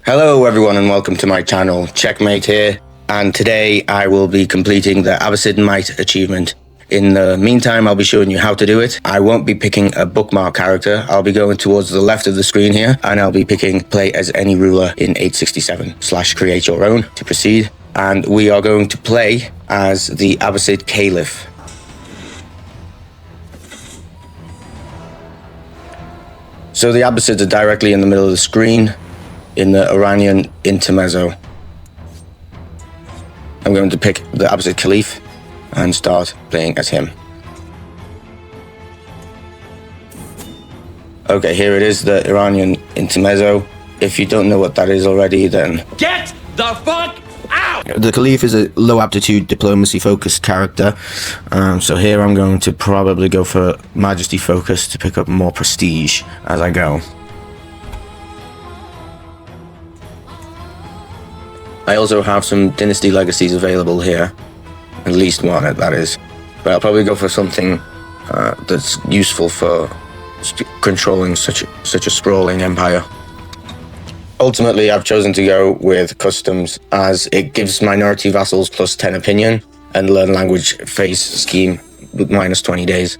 Hello everyone and welcome to my channel, Checkmate here, and today I will be completing the Abbasid Might achievement. In the meantime, I'll be showing you how to do it. I won't be picking a bookmark character. I'll be going towards the left of the screen here, and I'll be picking play as any ruler in 867/create your own to proceed. And we are going to play as the Abbasid Caliph. So the Abbasids are directly in the middle of the screen in the Iranian intermezzo. I'm going to pick the Abbasid Caliph and start playing as him. Okay, here it is, the Iranian intermezzo. If you don't know what that is already, then get the fuck out! The Caliph is a low aptitude, diplomacy focused character. So here I'm going to probably go for Majesty focus to pick up more prestige as I go. I also have some dynasty legacies available here. At least one, that is. But I'll probably go for something that's useful for controlling such a sprawling empire. Ultimately, I've chosen to go with customs as it gives minority vassals plus 10 opinion and learn language phase scheme with minus 20 days.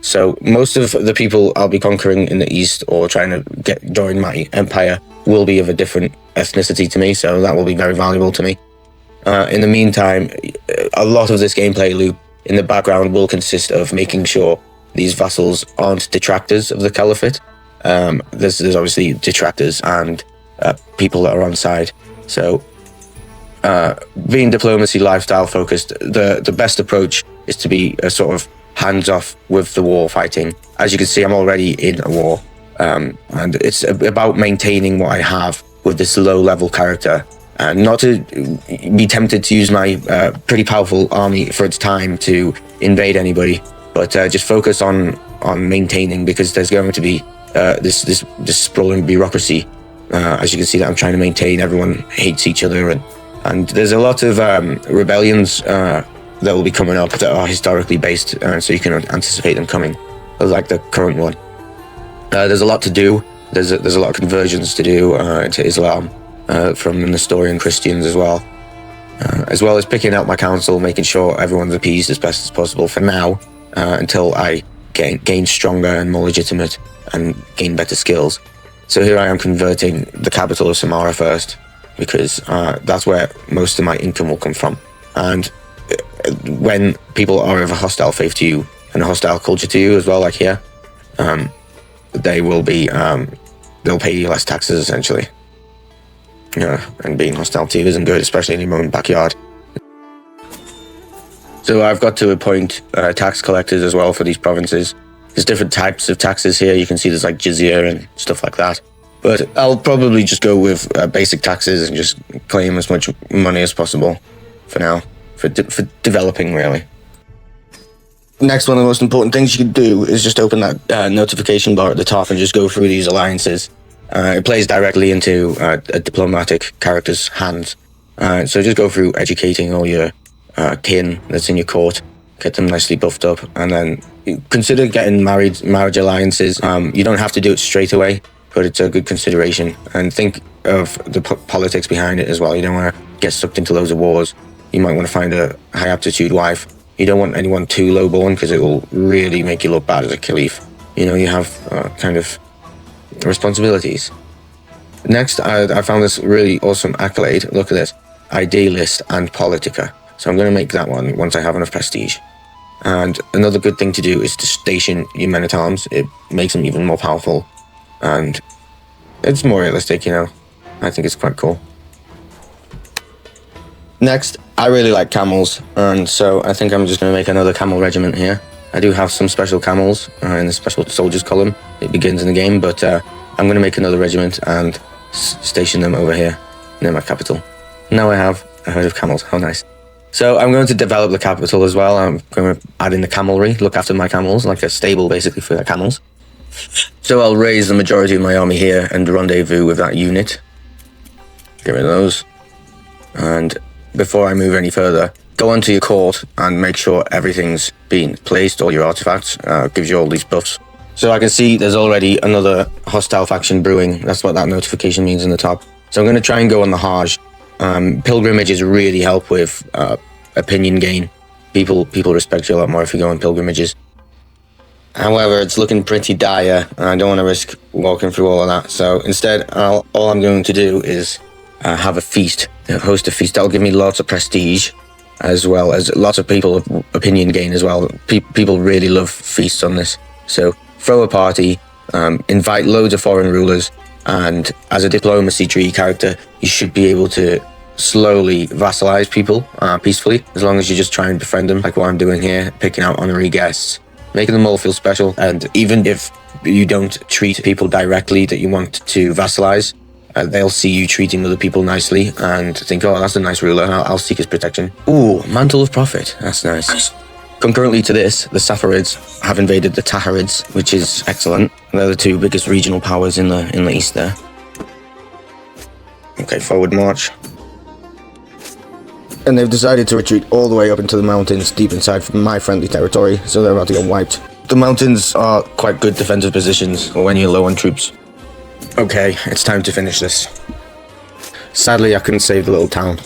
So most of the people I'll be conquering in the east or trying to join my empire will be of a different ethnicity to me, so that will be very valuable to me. In the meantime, a lot of this gameplay loop in the background will consist of making sure these vassals aren't detractors of the Caliphate. There's obviously detractors and people that are on side. So being diplomacy lifestyle focused, the best approach is to be a sort of hands-off with the war fighting. As you can see, I'm already in a war, and it's about maintaining what I have with this low-level character. Not to be tempted to use my pretty powerful army for its time to invade anybody, but just focus on maintaining, because there's going to be this sprawling bureaucracy. As you can see, that I'm trying to maintain. Everyone hates each other, and there's a lot of rebellions that will be coming up that are historically based, so you can anticipate them coming, like the current one. There's a lot to do. There's a lot of conversions to do into Islam. From the Nestorian Christians as well as picking out my council, making sure everyone's appeased as best as possible for now, until I gain stronger and more legitimate and gain better skills. So here I am converting the capital of Samarra first, because that's where most of my income will come from. And when people are of a hostile faith to you and a hostile culture to you as well, like here, they will be they'll pay you less taxes essentially. And being hostile to you isn't good, especially in your own backyard. So I've got to appoint tax collectors as well for these provinces. There's different types of taxes here. You can see there's like jizya and stuff like that. But I'll probably just go with basic taxes and just claim as much money as possible for now, for developing really. Next, one of the most important things you can do is just open that notification bar at the top and just go through these alliances. It plays directly into a diplomatic character's hands. So just go through educating all your kin that's in your court, get them nicely buffed up, and then consider getting marriage alliances. You don't have to do it straight away, but it's a good consideration. And think of the politics behind it as well. You don't want to get sucked into loads of wars. You might want to find a high aptitude wife. You don't want anyone too lowborn, because it will really make you look bad as a caliph. You have kind of responsibilities. Next, I found this really awesome accolade. Look at this: Idealist and Politica. So I'm going to make that one once I have enough prestige. And another good thing to do is to station your men-at-arms. It makes them even more powerful, and it's more realistic, I think it's quite cool. Next, I really like camels, and so I think I'm just going to make another camel regiment here. I do have some special camels in the special soldiers column. It begins in the game, but I'm going to make another regiment and station them over here near my capital. Now I have a herd of camels. How nice. So I'm going to develop the capital as well. I'm going to add in the camelry, look after my camels, like a stable basically for the camels. So I'll raise the majority of my army here and rendezvous with that unit. Get rid of those. And before I move any further, go onto your court and make sure everything's been placed, all your artifacts. Gives you all these buffs. So I can see there's already another hostile faction brewing. That's what that notification means in the top. So I'm going to try and go on the Hajj. Pilgrimages really help with opinion gain. People respect you a lot more if you go on pilgrimages. However, it's looking pretty dire, and I don't want to risk walking through all of that. So instead, all I'm going to do is have a feast, host a feast. That'll give me lots of prestige, as well as lots of opinion gain as well. People really love feasts on this. So throw a party, invite loads of foreign rulers, and as a diplomacy tree character, you should be able to slowly vassalize people peacefully, as long as you just try and befriend them, like what I'm doing here, picking out honorary guests, making them all feel special. And even if you don't treat people directly that you want to vassalize, they'll see you treating other people nicely and think, oh, that's a nice ruler, I'll seek his protection. Ooh, Mantle of Prophet, that's nice. Concurrently to this, the Saffarids have invaded the Taharids, which is excellent. They're the two biggest regional powers in the east there. Okay, forward march. And they've decided to retreat all the way up into the mountains deep inside from my friendly territory, so they're about to get wiped. The mountains are quite good defensive positions when you're low on troops. Okay, it's time to finish this. Sadly, I couldn't save the little town.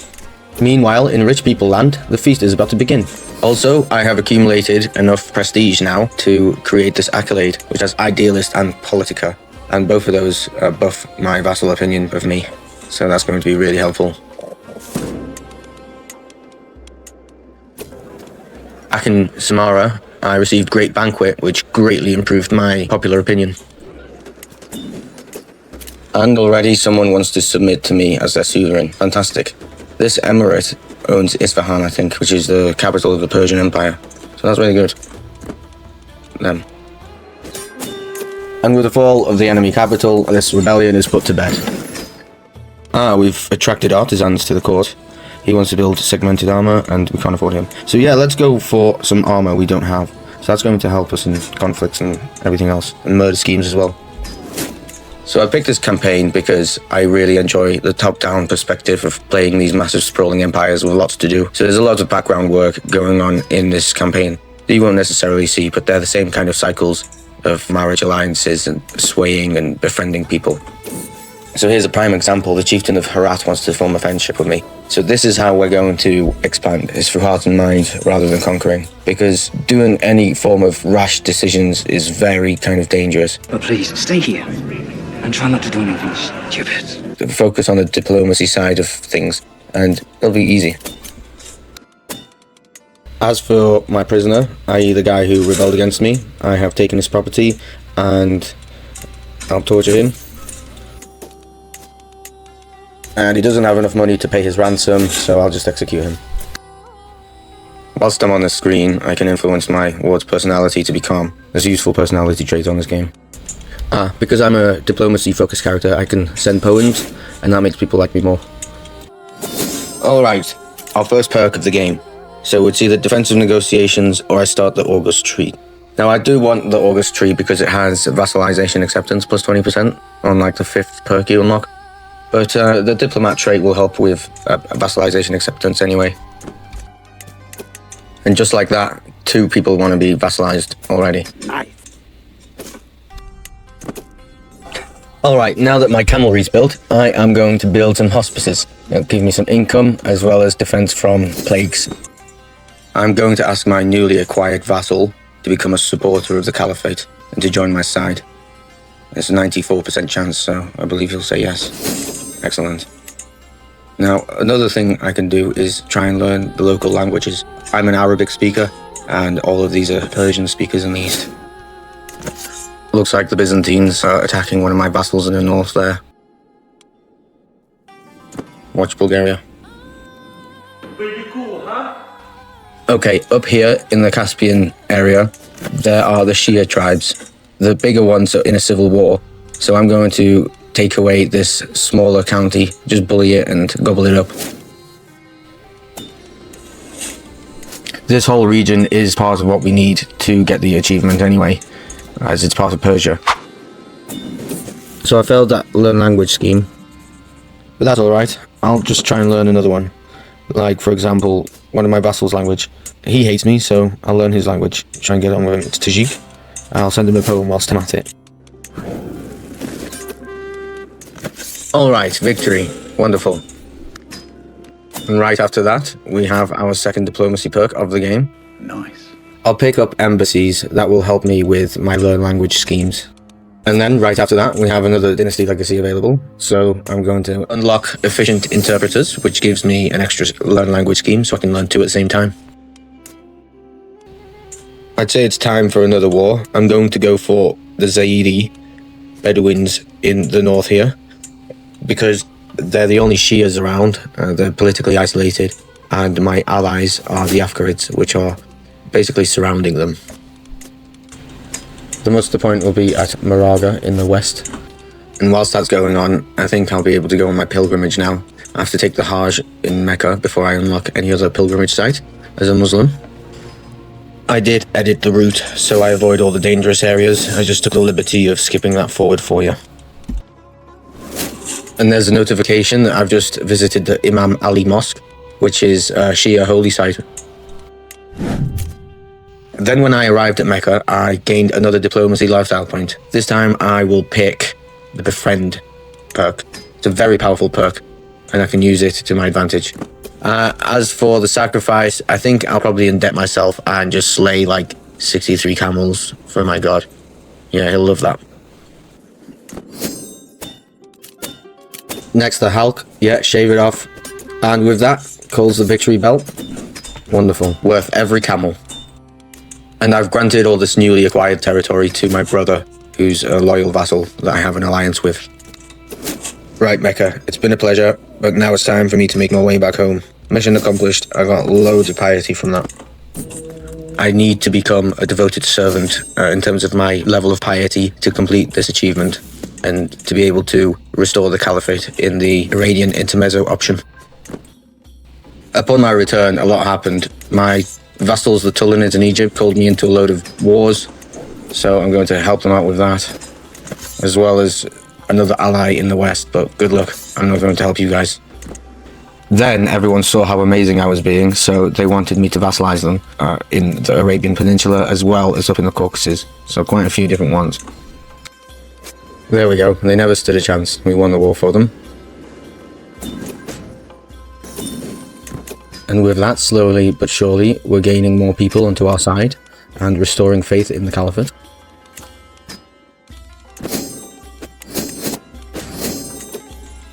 Meanwhile, in rich people land, the feast is about to begin. Also, I have accumulated enough prestige now to create this accolade, which has Idealist and Politica, and both of those buff my vassal opinion of me, so that's going to be really helpful. Back in Samara, I received Great Banquet, which greatly improved my popular opinion. And already someone wants to submit to me as their suzerain. Fantastic. This emirate owns Isfahan, I think, which is the capital of the Persian Empire. So that's really good. Them. And with the fall of the enemy capital, this rebellion is put to bed. We've attracted artisans to the court. He wants to build segmented armor, and we can't afford him. So yeah, let's go for some armor we don't have. So that's going to help us in conflicts and everything else, and murder schemes as well. So I picked this campaign because I really enjoy the top-down perspective of playing these massive sprawling empires with lots to do. So there's a lot of background work going on in this campaign that you won't necessarily see, but they're the same kind of cycles of marriage alliances and swaying and befriending people. So here's a prime example. The chieftain of Herat wants to form a friendship with me. So this is how we're going to expand. It's through heart and mind rather than conquering. Because doing any form of rash decisions is very kind of dangerous. But please, stay here. And try not to do anything stupid. Focus on the diplomacy side of things, and it'll be easy. As for my prisoner, i.e. the guy who rebelled against me, I have taken his property, and I'll torture him. And he doesn't have enough money to pay his ransom, so I'll just execute him. Whilst I'm on the screen, I can influence my ward's personality to be calm. There's a useful personality trait on this game. Because I'm a diplomacy-focused character, I can send poems, and that makes people like me more. Alright, our first perk of the game. So it's either defensive negotiations, or I start the August tree. Now I do want the August tree because it has vassalization acceptance plus 20% on like the 5th perk you unlock. But the diplomat trait will help with vassalization acceptance anyway. And just like that, 2 people want to be vassalized already. Nice. Alright, now that my camelry's built, I am going to build some hospices. It'll give me some income, as well as defense from plagues. I'm going to ask my newly acquired vassal to become a supporter of the Caliphate, and to join my side. There's a 94% chance, so I believe he'll say yes. Excellent. Now, another thing I can do is try and learn the local languages. I'm an Arabic speaker, and all of these are Persian speakers in the east. Looks like the Byzantines are attacking one of my vassals in the north there. Watch Bulgaria. Pretty cool, huh? Okay, up here in the Caspian area, there are the Shia tribes. The bigger ones are in a civil war, so I'm going to take away this smaller county, just bully it and gobble it up. This whole region is part of what we need to get the achievement anyway, as it's part of Persia. So I failed that learn language scheme, but that's alright. I'll just try and learn another one. Like, for example, one of my vassals' language. He hates me, so I'll learn his language. Try and get on with him. It's Tajik. I'll send him a poem whilst I'm at it. Alright, victory. Wonderful. And right after that, we have our second diplomacy perk of the game. Nice. I'll pick up embassies. That will help me with my learn language schemes. And then right after that, we have another dynasty legacy available. So I'm going to unlock efficient interpreters, which gives me an extra learn language scheme so I can learn two at the same time. I'd say it's time for another war. I'm going to go for the Zaidi Bedouins in the north here, because they're the only Shias around, they're politically isolated, and my allies are the Afgharids, which are basically surrounding them. The muster point will be at Moraga in the west, and whilst that's going on, I think I'll be able to go on my pilgrimage now. I have to take the Hajj in Mecca before I unlock any other pilgrimage site as a Muslim. I did edit the route, so I avoid all the dangerous areas. I just took the liberty of skipping that forward for you. And there's a notification that I've just visited the Imam Ali Mosque, which is a Shia holy site. Then when I arrived at Mecca, I gained another diplomacy lifestyle point. This time I will pick the Befriend perk. It's a very powerful perk, and I can use it to my advantage. As for the sacrifice, I think I'll probably indebt myself and just slay like 63 camels for my god. Yeah, he'll love that. Next, the Hulk. Yeah, shave it off. And with that, calls the victory belt. Wonderful. Worth every camel. And I've granted all this newly acquired territory to my brother, who's a loyal vassal that I have an alliance with. Right, Mecca, it's been a pleasure, but now it's time for me to make my way back home. Mission accomplished. I got loads of piety from that. I need to become a devoted servant in terms of my level of piety to complete this achievement, and to be able to restore the Caliphate in the Iranian intermezzo option. Upon my return, a lot happened. My vassals, the Tulunids in Egypt, called me into a load of wars, so I'm going to help them out with that, as well as another ally in the west, but good luck. I'm not going to help you guys. Then everyone saw how amazing I was being, so they wanted me to vassalize them in the Arabian Peninsula as well as up in the Caucasus, so quite a few different ones. There we go, they never stood a chance. We won the war for them. And with that, slowly but surely, we're gaining more people onto our side and restoring faith in the Caliphate.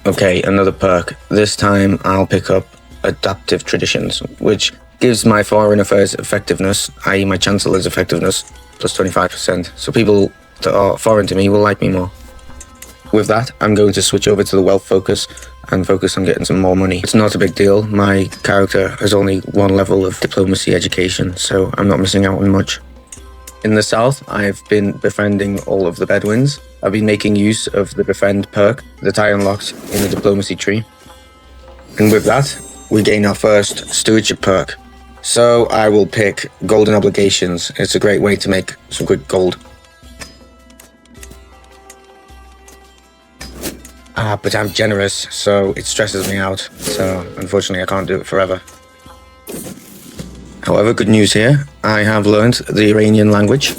Okay, another perk. This time I'll pick up Adaptive Traditions, which gives my foreign affairs effectiveness, i.e. my Chancellor's effectiveness, plus 25%. So people that are foreign to me will like me more. With that, I'm going to switch over to the wealth focus and focus on getting some more money. It's not a big deal. My character has only one level of diplomacy education, so I'm not missing out on much. In the south, I've been befriending all of the Bedouins. I've been making use of the Befriend perk that I unlocked in the diplomacy tree. And with that, we gain our first stewardship perk. So I will pick Golden Obligations. It's a great way to make some good gold. But I'm generous, so it stresses me out. So unfortunately, I can't do it forever. However, good news here. I have learned the Iranian language.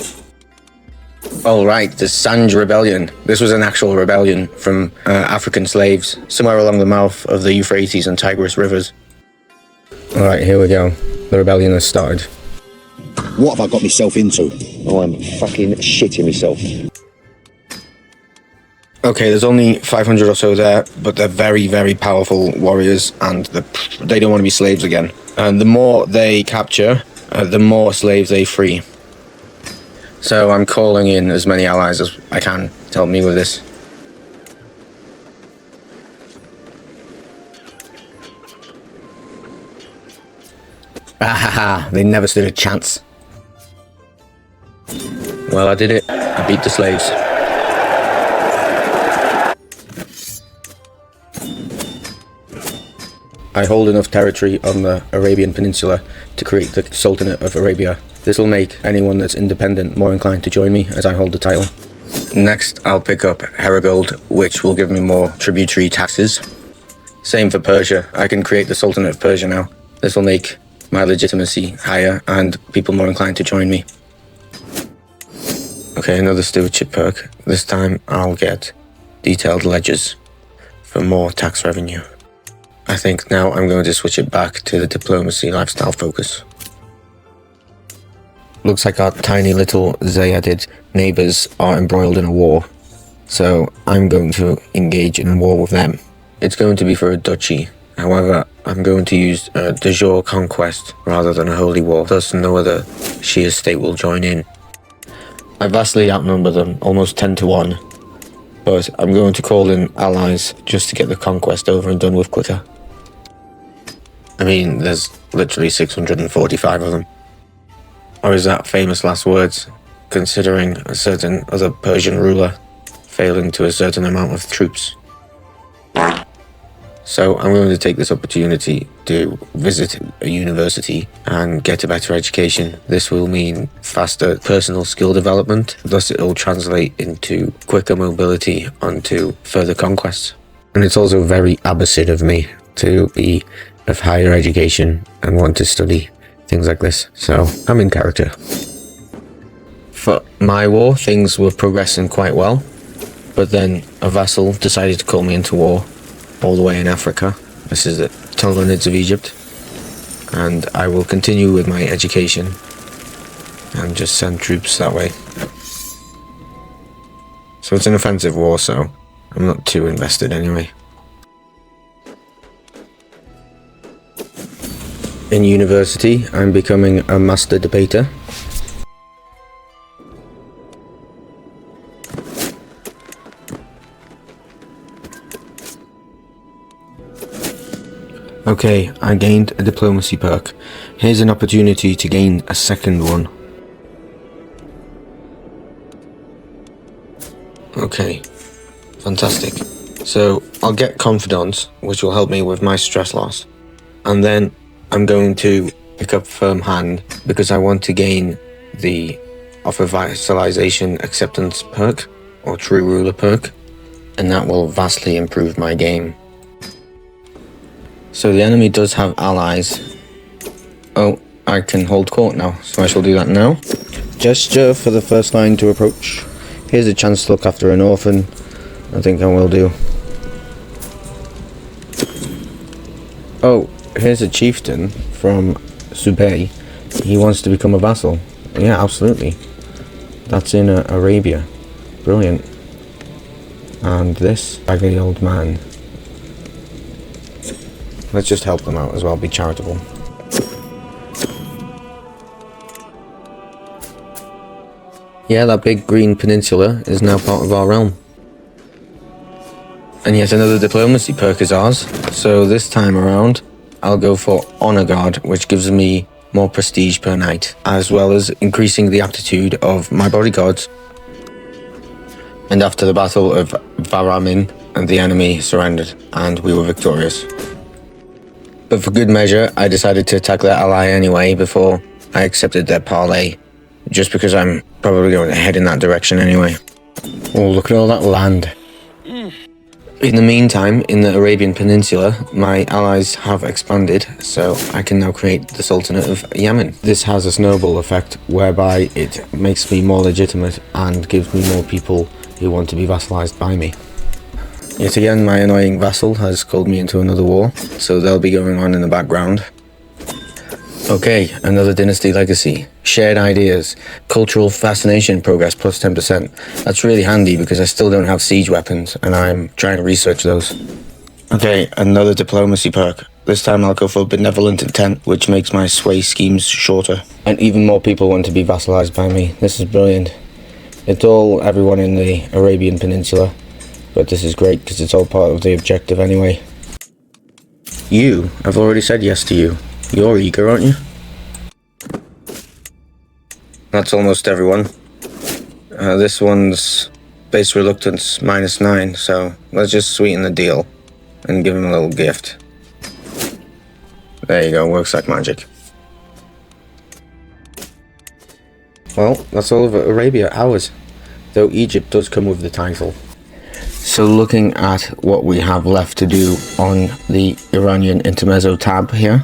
Alright, the Zanj Rebellion. This was an actual rebellion from African slaves, somewhere along the mouth of the Euphrates and Tigris rivers. Alright, here we go. The rebellion has started. What have I got myself into? Oh, I'm fucking shitting myself. Okay, there's only 500 or so there, but they're very, very powerful warriors, and they don't want to be slaves again. And the more they capture, the more slaves they free. So I'm calling in as many allies as I can to help me with this. Ahaha, they never stood a chance. Well, I did it. I beat the slaves. I hold enough territory on the Arabian Peninsula to create the Sultanate of Arabia. This will make anyone that's independent more inclined to join me as I hold the title. Next, I'll pick up Heragold, which will give me more tributary taxes. Same for Persia. I can create the Sultanate of Persia now. This will make my legitimacy higher and people more inclined to join me. Okay, another stewardship perk. This time I'll get detailed ledgers for more tax revenue. I think now I'm going to switch it back to the diplomacy lifestyle focus. Looks like our tiny little Zayadid neighbours are embroiled in a war, so I'm going to engage in a war with them. It's going to be for a duchy. However, I'm going to use a de jure conquest rather than a holy war, thus no other Shia state will join in. I vastly outnumber them, almost 10 to 1, but I'm going to call in allies just to get the conquest over and done with quicker. I mean, there's literally 645 of them. Or is that famous last words, considering a certain other Persian ruler failing to a certain amount of troops? So I'm going to take this opportunity to visit a university and get a better education. This will mean faster personal skill development, thus it will translate into quicker mobility onto further conquests. And it's also very Abbasid of me to be of higher education and want to study things like this, so I'm in character. For my war, things were progressing quite well, but then a vassal decided to call me into war all the way in Africa. This is the Ptolemaids of Egypt, and I will continue with my education and just send troops that way. So it's an offensive war, so I'm not too invested anyway. In university, I'm becoming a master debater. Okay, I gained a diplomacy perk. Here's an opportunity to gain a second one. Okay, fantastic. So I'll get confidence, which will help me with my stress loss. And then I'm going to pick up firm hand because I want to gain the offer vassalization acceptance perk or true ruler perk, and that will vastly improve my game. So the enemy does have allies. Oh, I can hold court now, so I shall do that now. Gesture for the first line to approach. Here's a chance to look after an orphan. I think I will do. Oh, here's a chieftain from Subay. He wants to become a vassal. Yeah, absolutely. That's in Arabia. Brilliant. And this raggedy old man. Let's just help them out as well, be charitable. Yeah, that big green peninsula is now part of our realm. And yet another diplomacy perk is ours. So this time around, I'll go for Honor Guard, which gives me more prestige per night, as well as increasing the aptitude of my bodyguards. And after the Battle of Varamin, the enemy surrendered, and we were victorious. But for good measure, I decided to attack their ally anyway before I accepted their parley, just because I'm probably going to head in that direction anyway. Oh, look at all that land. In the meantime, in the Arabian Peninsula, my allies have expanded, so I can now create the Sultanate of Yemen. This has a snowball effect, whereby it makes me more legitimate and gives me more people who want to be vassalized by me. Yet again, my annoying vassal has called me into another war, so they'll be going on in the background. Okay, another dynasty legacy. Shared ideas. Cultural fascination progress plus 10%. That's really handy because I still don't have siege weapons and I'm trying to research those. Okay, another diplomacy perk. This time I'll go for benevolent intent, which makes my sway schemes shorter. And even more people want to be vassalized by me. This is brilliant. It's all everyone in the Arabian Peninsula, but this is great because it's all part of the objective anyway. You? I've already said yes to you. You're eager, aren't you? That's almost everyone. This one's base reluctance -9, so let's just sweeten the deal and give him a little gift. There you go, works like magic. Well, that's all of Arabia, ours. Though Egypt does come with the title. So looking at what we have left to do on the Iranian Intermezzo tab here.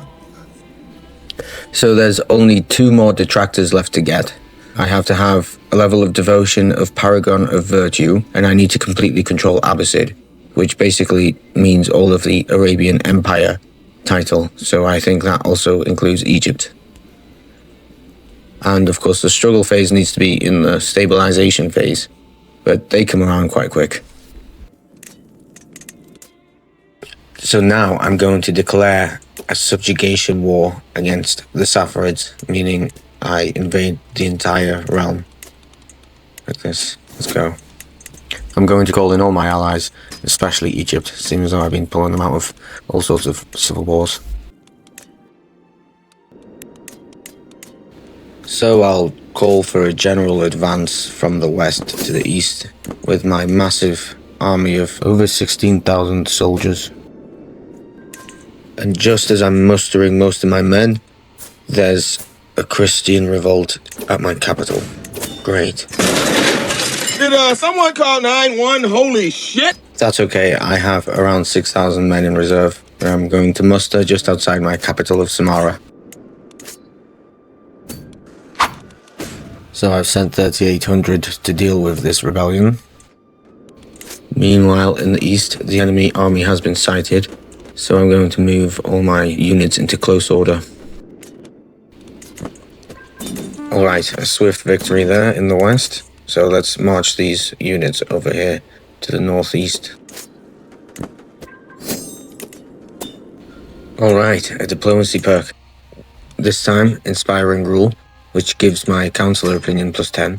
So there's only 2 more detractors left to get. I have to have a level of devotion of Paragon of Virtue, and I need to completely control Abbasid, which basically means all of the Arabian Empire title, so I think that also includes Egypt. And of course the struggle phase needs to be in the stabilization phase, but they come around quite quick. So now I'm going to declare a subjugation war against the Saffarids, meaning I invade the entire realm. Like this. Let's go. I'm going to call in all my allies, especially Egypt. Seems as though I've been pulling them out of all sorts of civil wars. So I'll call for a general advance from the west to the east with my massive army of over 16,000 soldiers. And just as I'm mustering most of my men, there's a Christian revolt at my capital. Great. Did someone call 911? Holy shit! That's okay, I have around 6,000 men in reserve. I'm going to muster just outside my capital of Samarra. So I've sent 3,800 to deal with this rebellion. Meanwhile, in the east, the enemy army has been sighted, so I'm going to move all my units into close order. Alright, a swift victory there in the west. So let's march these units over here to the northeast. Alright, a diplomacy perk. This time, Inspiring Rule, which gives my counselor opinion plus 10.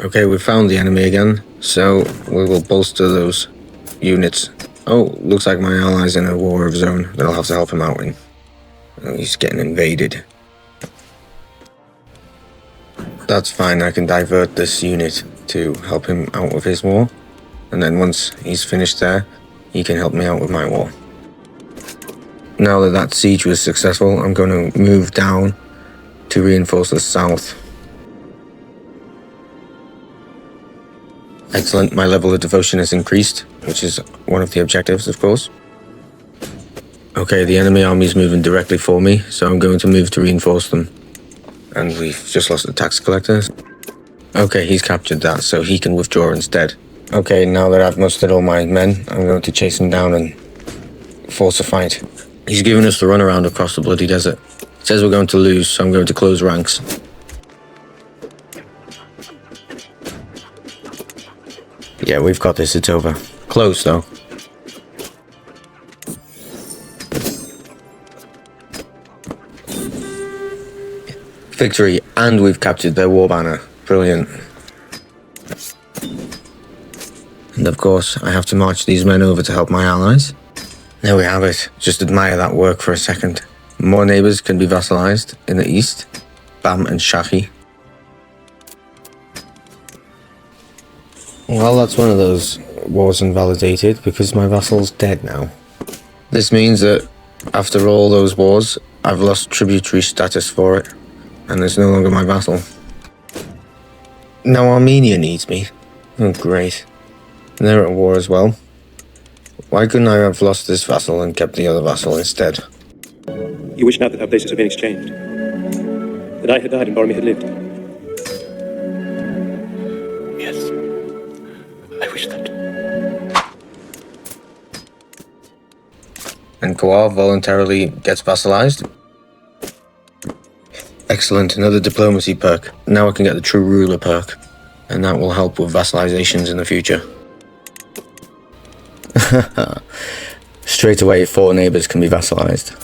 Okay, we found the enemy again, so we will bolster those units. Oh, looks like my ally's in a war of zone that I'll have to help him out in. Oh, he's getting invaded. That's fine, I can divert this unit to help him out with his war. And then once he's finished there, he can help me out with my war. Now that that siege was successful, I'm going to move down to reinforce the south. Excellent, my level of devotion has increased, which is one of the objectives, of course. Okay, the enemy army is moving directly for me, so I'm going to move to reinforce them. And we've just lost the tax collectors. Okay, he's captured that, so he can withdraw instead. Okay, now that I've mustered all my men, I'm going to chase him down and force a fight. He's given us the runaround across the bloody desert. It says we're going to lose, so I'm going to close ranks. Yeah, we've got this, it's over. Close, though. Victory, and we've captured their war banner. Brilliant. And of course, I have to march these men over to help my allies. There we have it. Just admire that work for a second. More neighbours can be vassalized in the east. Bam and Shahi. Well, that's one of those wars invalidated because my vassal's dead now. This means that after all those wars, I've lost tributary status for it, and it's no longer my vassal. Now Armenia needs me. Oh, great. And they're at war as well. Why couldn't I have lost this vassal and kept the other vassal instead? You wish now that our places have been exchanged, that I had died and Boromir had lived. Yes. I wish that. And Kawar voluntarily gets vassalized. Excellent, another diplomacy perk. Now I can get the True Ruler perk, and that will help with vassalizations in the future. Straight away, 4 neighbours can be vassalized.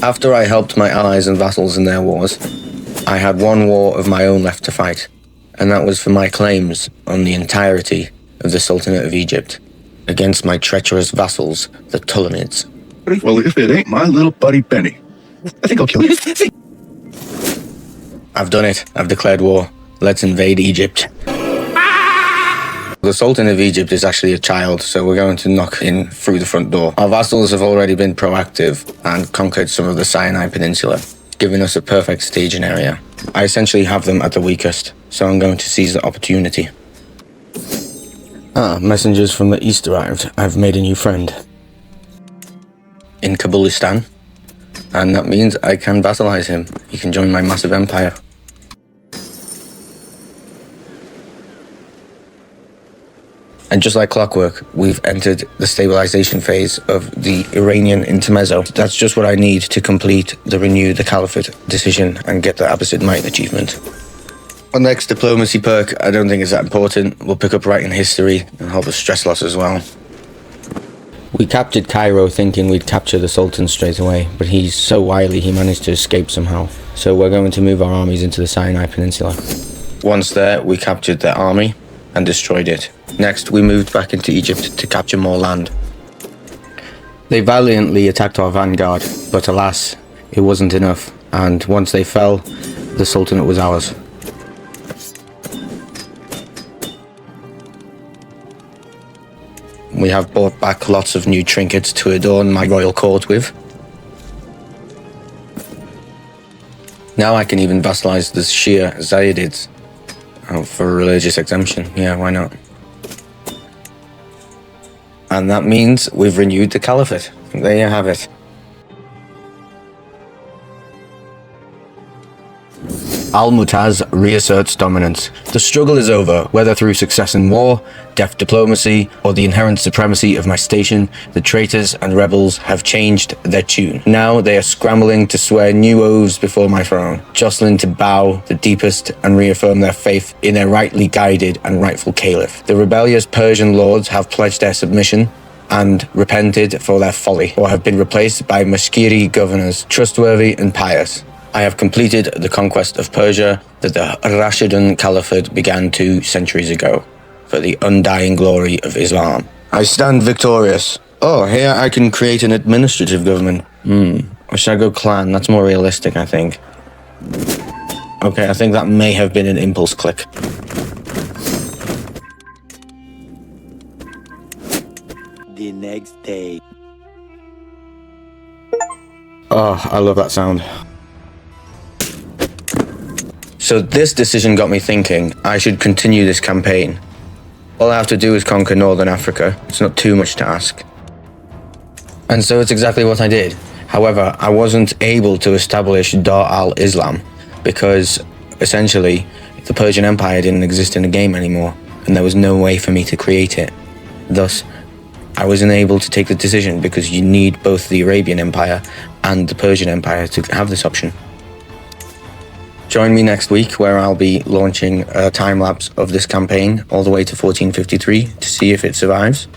After I helped my allies and vassals in their wars, I had one war of my own left to fight, and that was for my claims on the entirety of the Sultanate of Egypt, against my treacherous vassals, the Ptolemies. Well, if it ain't my little buddy Benny, I think I'll kill you. I've done it. I've declared war. Let's invade Egypt. The Sultan of Egypt is actually a child, so we're going to knock in through the front door. Our vassals have already been proactive and conquered some of the Sinai Peninsula, giving us a perfect staging area. I essentially have them at the weakest, so I'm going to seize the opportunity. Messengers from the east arrived. I've made a new friend in Kabulistan, and that means I can vassalize him. He can join my massive empire. And just like clockwork, we've entered the stabilization phase of the Iranian intermezzo. That's just what I need to complete the Renew the Caliphate decision and get the Abbasid Might achievement. Our next diplomacy perk, I don't think is that important. We'll pick up writing history and help with stress loss as well. We captured Cairo thinking we'd capture the Sultan straight away, but he's so wily he managed to escape somehow. So we're going to move our armies into the Sinai Peninsula. Once there, we captured their army and destroyed it. Next, we moved back into Egypt to capture more land. They valiantly attacked our vanguard, but alas, it wasn't enough, and once they fell, the Sultanate was ours. We have bought back lots of new trinkets to adorn my royal court with. Now I can even vassalize the Shia Zayedids for religious exemption. Yeah, why not? And that means we've renewed the Caliphate. There you have it. Al-Mutaz reasserts dominance. The struggle is over, whether through success in war, deft diplomacy, or the inherent supremacy of my station. The traitors and rebels have changed their tune. Now they are scrambling to swear new oaths before my throne, jostling to bow the deepest and reaffirm their faith in their rightly guided and rightful caliph. The rebellious Persian lords have pledged their submission and repented for their folly, or have been replaced by Mashkiri governors, trustworthy and pious. I have completed the conquest of Persia that the Rashidun Caliphate began 2 centuries ago, for the undying glory of Islam. I stand victorious. Oh, here I can create an administrative government. Or should I go clan? That's more realistic, I think. Okay, I think that may have been an impulse click. The next day. Oh, I love that sound. So this decision got me thinking I should continue this campaign. All I have to do is conquer Northern Africa. It's not too much to ask. And so it's exactly what I did. However, I wasn't able to establish Dar al-Islam because essentially the Persian Empire didn't exist in the game anymore and there was no way for me to create it. Thus, I was unable to take the decision because you need both the Arabian Empire and the Persian Empire to have this option. Join me next week where I'll be launching a time-lapse of this campaign all the way to 1453 to see if it survives.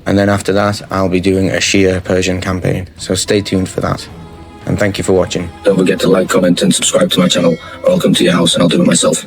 And then after that, I'll be doing a Shia Persian campaign. So stay tuned for that. And thank you for watching. Don't forget to like, comment, and subscribe to my channel, or I'll come to your house and I'll do it myself.